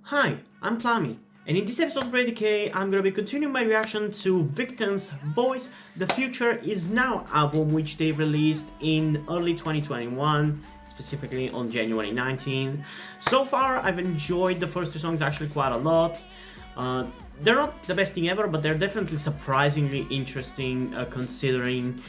Hi, I'm Plami, and in this episode of ReadyK, I'm gonna be continuing my reaction to Victon's Voice The Future Is Now album, which they released in early 2021, specifically on January 19. So far, I've enjoyed the first two songs actually quite a lot. They're not the best thing ever, but they're definitely surprisingly interesting considering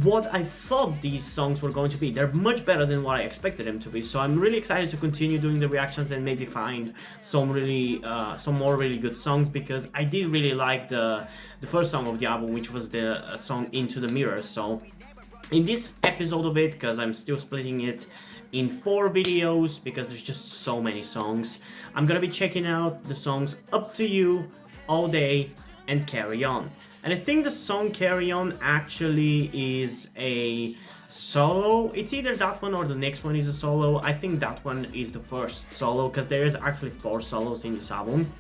what I thought these songs were going to be. They're much better than what I expected them to be, so I'm really excited to continue doing the reactions and maybe find some more really good songs, because I did really like the first song of the album, which was the song Into the Mirror. So in this episode of it, because I'm still splitting it in 4 videos because there's just so many songs, I'm gonna be checking out the songs Up to You, All Day, and Carry On. And I think the song Carry On actually is a solo. It's either that one or the next one is a solo. I think that one is the first solo, because there is actually 4 solos in this album.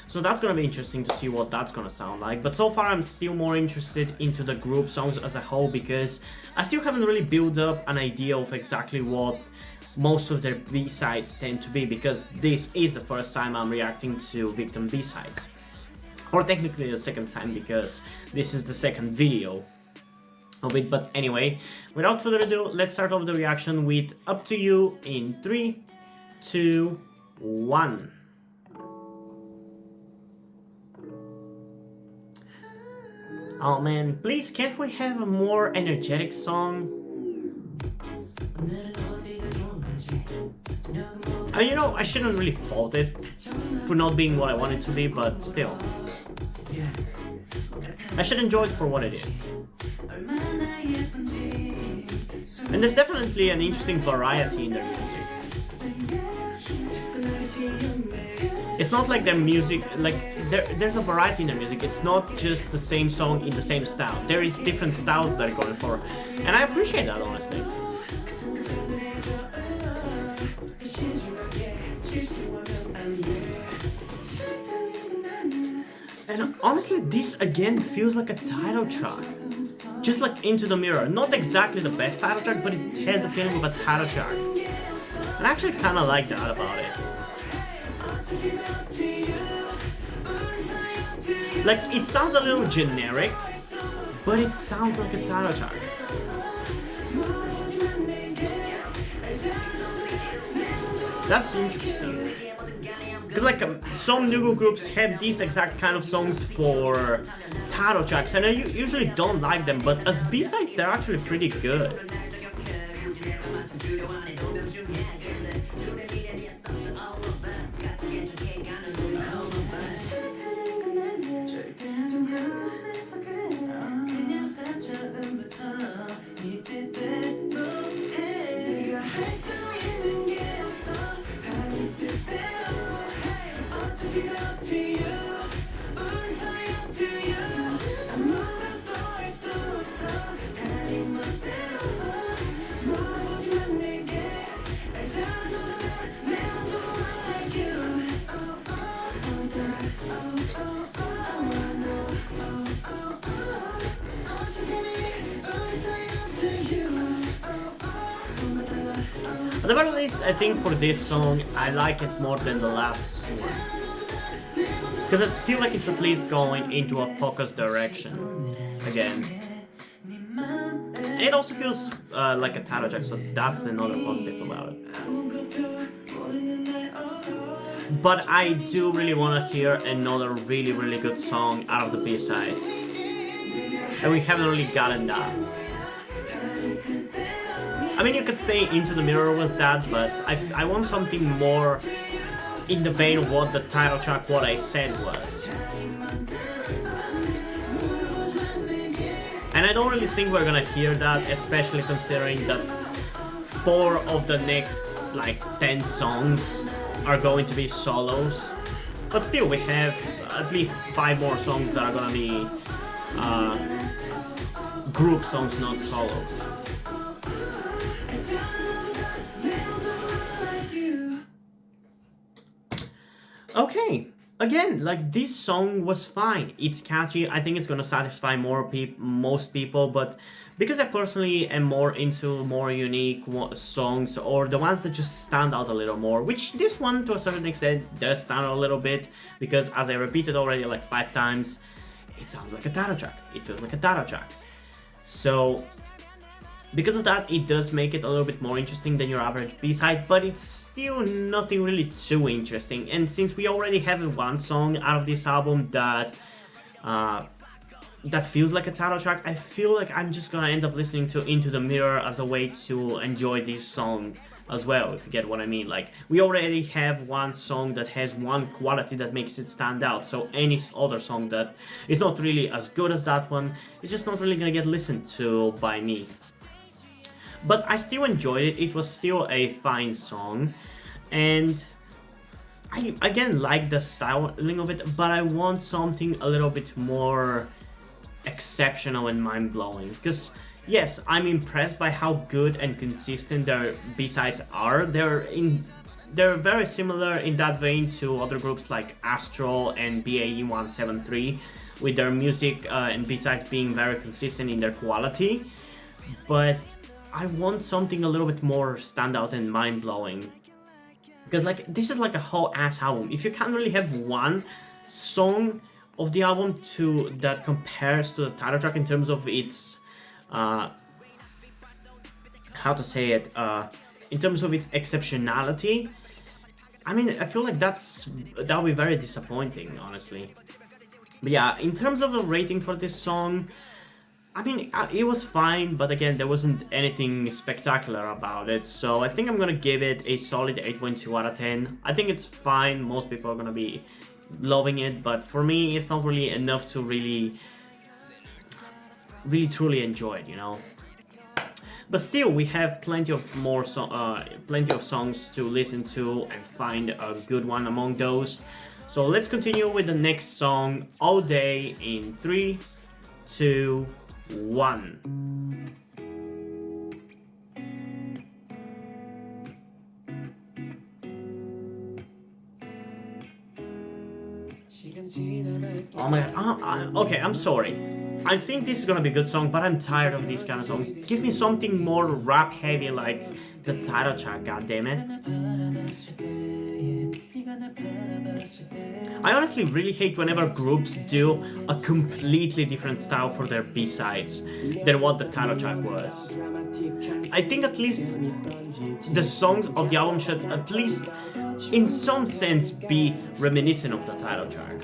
So that's gonna be interesting to see what that's gonna sound like. But so far I'm still more interested into the group songs as a whole, because I still haven't really built up an idea of exactly what most of their B-sides tend to be, because this is the first time I'm reacting to Victon B-sides. Or technically the second time, because this is the second video of it. But anyway, without further ado, let's start off the reaction with Up to You in 3, 2, 1. Oh man, please can't we have a more energetic song? You know, I shouldn't really fault it for not being what I want it to be, but still. I should enjoy it for what it is. And there's definitely an interesting variety in their music. It's not like their music, like, there's a variety in their music. It's not just the same song in the same style. There is different styles that are going for, and I appreciate that, honestly. And honestly, this again feels like a title track. Just like Into the Mirror. Not exactly the best title track, but it has the feeling of a title track. And I actually kinda like that about it. Like, it sounds a little generic, but it sounds like a title track. That's interesting. Because like some new groups have these exact kind of songs for title tracks, and I usually don't like them, but as B-sides they're actually pretty good. At the very least, I think for this song, I like it more than the last one. Because I feel like it's at least going into a focused direction again. And it also feels like a title track, so that's another positive about it. But I do really want to hear another really good song out of the B-sides. And we haven't really gotten that. I mean, you could say Into the Mirror was that, but I want something more in the vein of what the title track, What I Said, was. And I don't really think we're gonna hear that, especially considering that 4 of the next, like, 10 songs are going to be solos. But still, we have at least 5 more songs that are gonna be group songs, not solos. Okay, again, like, this song was fine. It's catchy. I think it's gonna satisfy most people, but because I personally am more into more unique songs, or the ones that just stand out a little more, which this one to a certain extent does stand out a little bit, because as I repeated already like 5 times, it sounds like a title track, it feels like a title track. So because of that, it does make it a little bit more interesting than your average B-side, but it's still nothing really too interesting. And since we already have one song out of this album that feels like a title track, I feel like I'm just gonna end up listening to Into the Mirror as a way to enjoy this song as well, if you get what I mean. Like, we already have one song that has one quality that makes it stand out, so any other song that is not really as good as that one is just not really gonna get listened to by me. But I still enjoyed it, it was still a fine song, and I again like the styling of it, but I want something a little bit more exceptional and mind-blowing, because yes, I'm impressed by how good and consistent their B-sides are. They're very similar in that vein to other groups like Astro and BAE173, with their music and B-sides being very consistent in their quality, but I want something a little bit more standout and mind-blowing, because like this is like a whole ass album. If you can't really have one song of the album that compares to the title track in terms of its how to say it, in terms of its exceptionality, I mean, I feel like that'll be very disappointing, honestly. But yeah, in terms of the rating for this song, I mean, it was fine, but again, there wasn't anything spectacular about it, so I think I'm gonna give it a solid 8.2 out of 10. I think it's fine, most people are gonna be loving it, but for me, it's not really enough to really truly enjoy it, you know. But still, we have plenty of songs to listen to and find a good one among those. So let's continue with the next song, All Day, in 3, 2, 1. Oh my god, okay, I'm sorry. I think this is gonna be a good song, but I'm tired of these kind of songs. Give me something more rap heavy like the title track, goddammit. I honestly really hate whenever groups do a completely different style for their B-sides than what the title track was. I think at least the songs of the album should at least in some sense be reminiscent of the title track.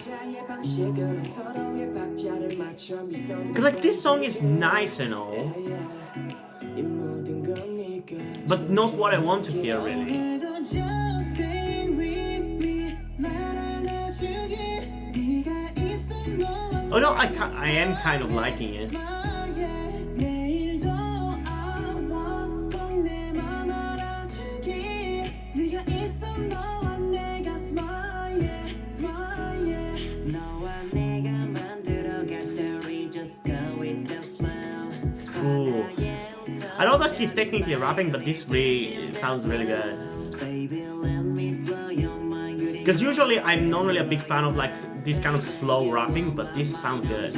Because like this song is nice and all, but not what I want to hear really. Oh no, I am kind of liking it. Ooh. I know that he's technically rapping, but this really sounds really good. Because usually I'm not really a big fan of like this kind of slow rapping, but this sounds good.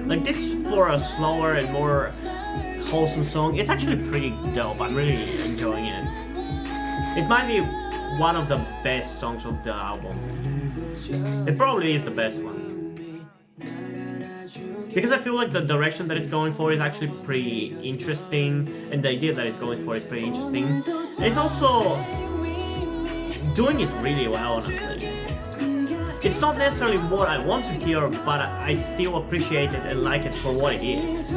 Like this for a slower and more wholesome song, it's actually pretty dope. I'm really enjoying it. It might be one of the best songs of the album. It probably is the best one. Because I feel like the direction that it's going for is actually pretty interesting, and the idea that it's going for is pretty interesting. And it's also doing it really well, honestly. It's not necessarily what I want to hear, but I still appreciate it and like it for what it is.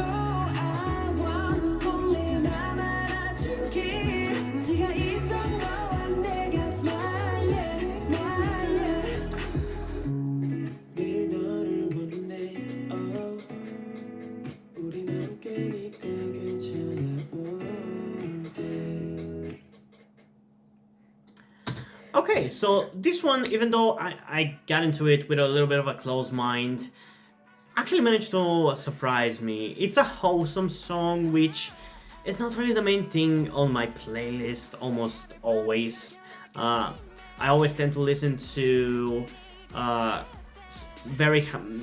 Okay, so this one, even though I got into it with a little bit of a closed mind, actually managed to surprise me. It's a wholesome song, which is not really the main thing on my playlist almost always. I always tend to listen to uh,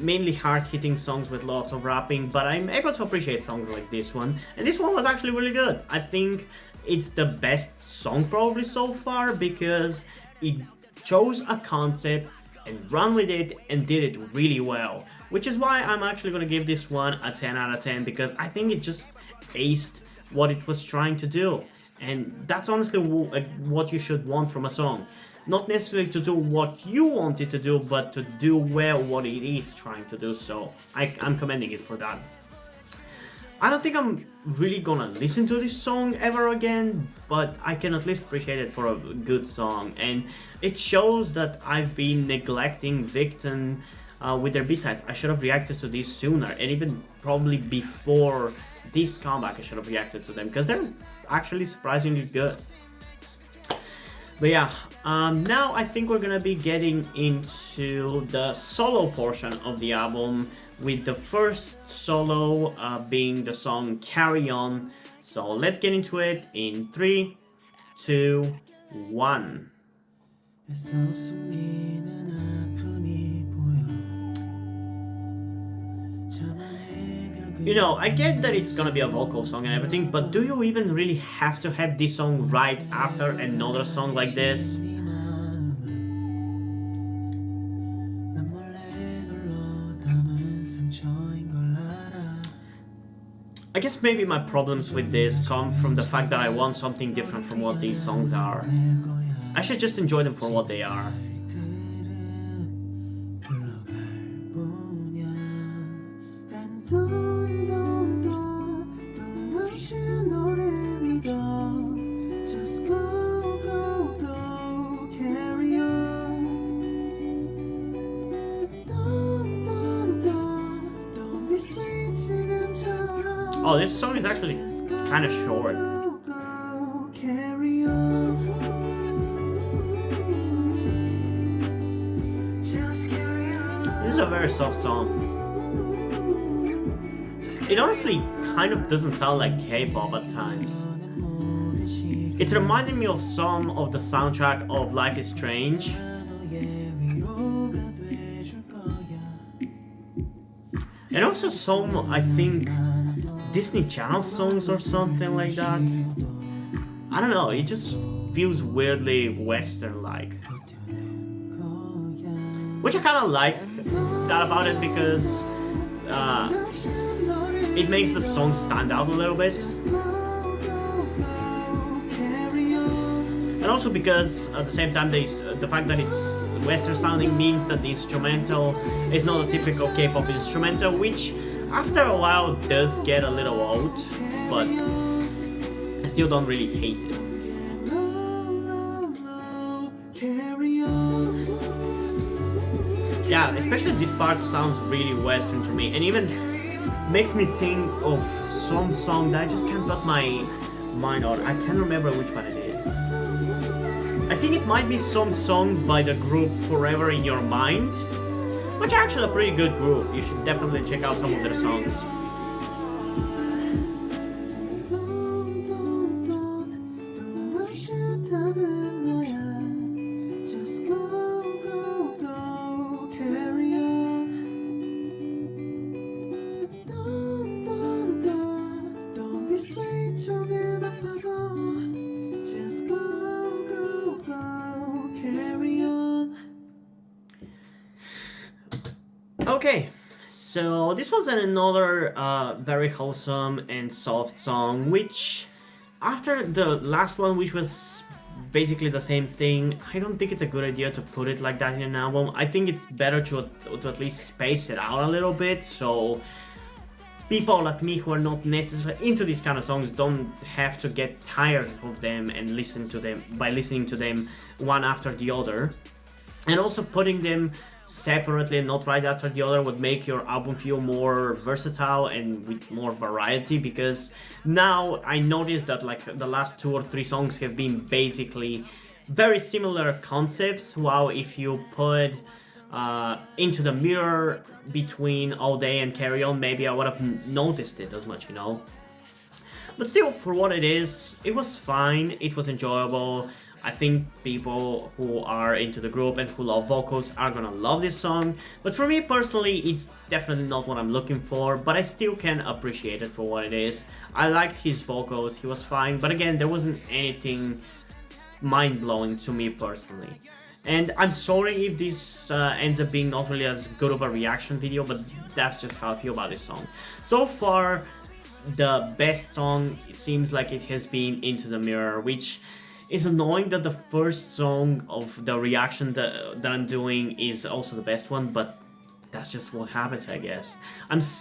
mainly hard-hitting songs with lots of rapping, but I'm able to appreciate songs like this one, and this one was actually really good. I think it's the best song probably so far because it chose a concept and ran with it and did it really well, which is why I'm actually going to give this one a 10 out of 10 because I think it just aced what it was trying to do, and that's honestly what you should want from a song. Not necessarily to do what you want it to do, but to do well what it is trying to do, so I'm commending it for that. I don't think I'm really gonna listen to this song ever again, but I can at least appreciate it for a good song, and it shows that I've been neglecting Victon with their B-sides. I should have reacted to these sooner, and even probably before this comeback I should have reacted to them, because they're actually surprisingly good. But yeah, now I think we're gonna be getting into the solo portion of the album, with the first solo being the song Carry On. So let's get into it in 3, 2, 1. You know, I get that it's gonna be a vocal song and everything, but do you even really have to have this song right after another song like this? I guess maybe my problems with this come from the fact that I want something different from what these songs are. I should just enjoy them for what they are. Oh, this song is actually kind of short. This is a very soft song. It honestly kind of doesn't sound like K-pop at times. It's reminding me of some of the soundtrack of Life is Strange. And also some, I think, Disney Channel songs or something like that. I don't know, it just feels weirdly Western-like. Which I kind of like that about it because it makes the song stand out a little bit. And also because at the same time the fact that it's Western sounding means that the instrumental is not a typical K-pop instrumental, which after a while does get a little old, but I still don't really hate it. Yeah, especially this part sounds really Western to me, and even makes me think of some song that I just can't put my mind on. I can't remember which one it is. I think it might be some song by the group Forever in Your Mind, which are actually a pretty good group. You should definitely check out some of their songs. Okay, so this was another very wholesome and soft song, which after the last one, which was basically the same thing. I don't think it's a good idea to put it like that in an album. I think it's better to at least space it out a little bit, so people like me who are not necessarily into these kind of songs don't have to get tired of them and listen to them by listening to them one after the other. And also putting them separately and not right after the other would make your album feel more versatile and with more variety, because now I noticed that like the last 2 or 3 songs have been basically very similar concepts, while if you put Into the Mirror between All Day and Carry On, maybe I would have noticed it as much, you know. But still, for what it is, it was fine, it was enjoyable. I think people who are into the group and who love vocals are gonna love this song, but for me personally, it's definitely not what I'm looking for, but I still can appreciate it for what it is. I liked his vocals, he was fine, but again, there wasn't anything mind-blowing to me personally. And I'm sorry if this ends up being not really as good of a reaction video, but that's just how I feel about this song. So far, the best song, it seems like it has been Into the Mirror, which is annoying that the first song of the reaction that I'm doing is also the best one, but that's just what happens, I guess.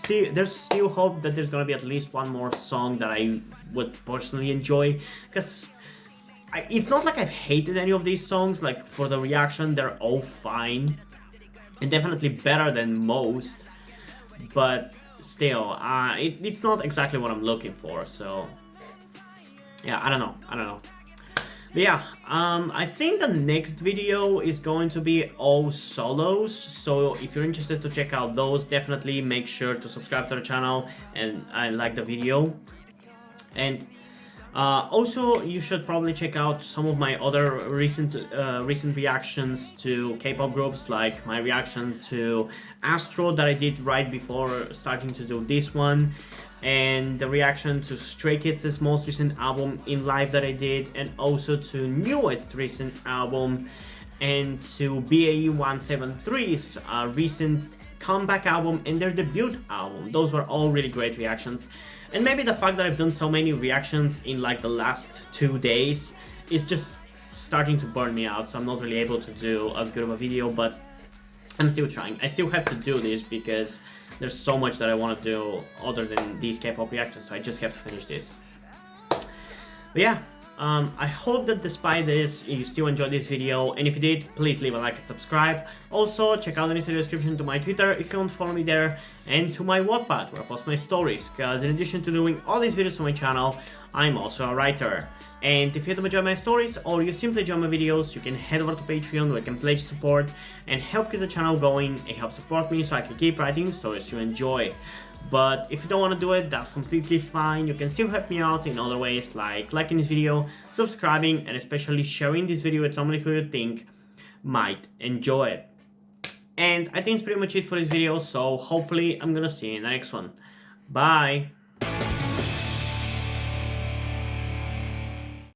There's still hope that there's gonna be at least one more song that I would personally enjoy, because it's not like I've hated any of these songs. Like for the reaction, they're all fine and definitely better than most, but still, it's not exactly what I'm looking for. So yeah, I don't know. But yeah, I think the next video is going to be all solos, so if you're interested to check out those, definitely make sure to subscribe to the channel and like the video. And also, you should probably check out some of my other recent reactions to K-pop groups, like my reaction to Astro that I did right before starting to do this one, and the reaction to Stray Kids' most recent album In Live that I did, and also to newest recent album, and to BAE173's recent comeback album and their debut album. Those were all really great reactions. And maybe the fact that I've done so many reactions in like the last 2 days is just starting to burn me out, so I'm not really able to do as good of a video, but I'm still trying. I still have to do this because there's so much that I want to do other than these K-pop reactions, so I just have to finish this. But yeah, I hope that despite this, you still enjoyed this video, and if you did, please leave a like and subscribe. Also, check out the link in the description to my Twitter if you want to follow me there, and to my Wattpad where I post my stories, because in addition to doing all these videos on my channel, I'm also a writer. And if you don't enjoy my stories, or you simply enjoy my videos, you can head over to Patreon where you can pledge support and help keep the channel going and help support me so I can keep writing stories you enjoy. But if you don't want to do it, that's completely fine. You can still help me out in other ways, like liking this video, subscribing, and especially sharing this video with somebody who you think might enjoy it. And I think it's pretty much it for this video, so hopefully I'm gonna see you in the next one. Bye!